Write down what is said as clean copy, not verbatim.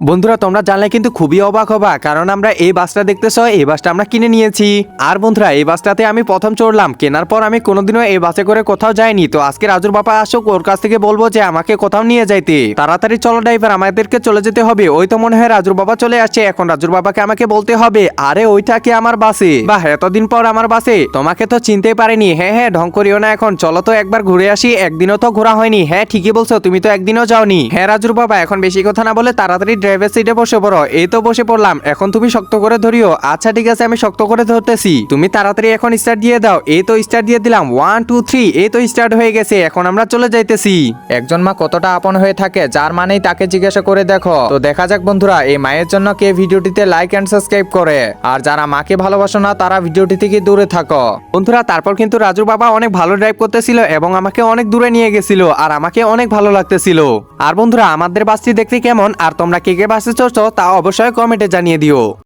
বন্ধুরা তোমরা জানলে কিন্তু খুবই অবাক হবা, কারণ আমরা এই বাসটা দেখতেছো, এই বাসটা আমরা কিনে নিয়েছি। আর বন্ধুরা এই বাসটাতে আমি প্রথম চড়লাম, কেনার পর আমি কোনোদিনও এই বাসে করে কোথাও যাইনি। তো আজকে রাজুর বাবা আসুক, ওর কাছ থেকে বলবো যে আমাকে কোথাও নিয়ে যাইতে। তাড়াতাড়ি চলো ড্রাইভার, আমাদেরকে চলে যেতে হবে। ওই তো মনে হয় রাজুর বাবা চলে আসছে। এখন রাজুর বাবাকে আমাকে বলতে হবে, আরে ওইটা কি আমার বাসে? বাহ, এতদিন পর আমার বাসে, তোমাকে তো চিনতে পারিনি। হ্যাঁ হ্যাঁ, ঢং করিও না এখন, চলো তো একবার ঘুরে আসি। একদিনও তো ঘোরা হয়নি। হ্যাঁ ঠিকই বলছো, তুমি তো একদিনও যাওনি। হ্যাঁ রাজুর বাবা, এখন বেশি কথা না বলে তাড়াতাড়ি ড্রাইভার সিটে বসে পড়ো। এই তো বসে পড়লাম, এখন তুমি শক্ত করে ধরিও। আচ্ছা ঠিক আছে, আমি শক্ত করে ধরতেছি, তুমি তাড়াতাড়ি এখন স্টার্ট দিয়ে দাও। এই তো স্টার্ট দিয়ে দিলাম, 1 2 3, এই তো স্টার্ট হয়ে গেছে। এখন আমরা চলে যাইতেছি। একজন মা কতটা আপন হয়ে থাকে, যার মানেই তাকে জিজ্ঞাসা করে দেখো। তো দেখা যাক বন্ধুরা, এই মায়ের জন্য কে ভিডিওটিতে লাইক এন্ড সাবস্ক্রাইব করে, আর যারা মাকে ভালোবাসো না তারা ভিডিওটি থেকে দূরে থাকো। বন্ধুরা তারপর কিন্তু রাজুর বাবা অনেক ভালো ড্রাইভ করতেছিল এবং আমাকে অনেক দূরে নিয়ে গেছিল, আর আমাকে অনেক ভালো লাগতেছিল। আর বন্ধুরা আমাদের বাসটি দেখতে কেমন, আর তোমরা কে কে বাসে চড়ছো তা অবশ্যই কমেন্টে জানিয়ে দিও।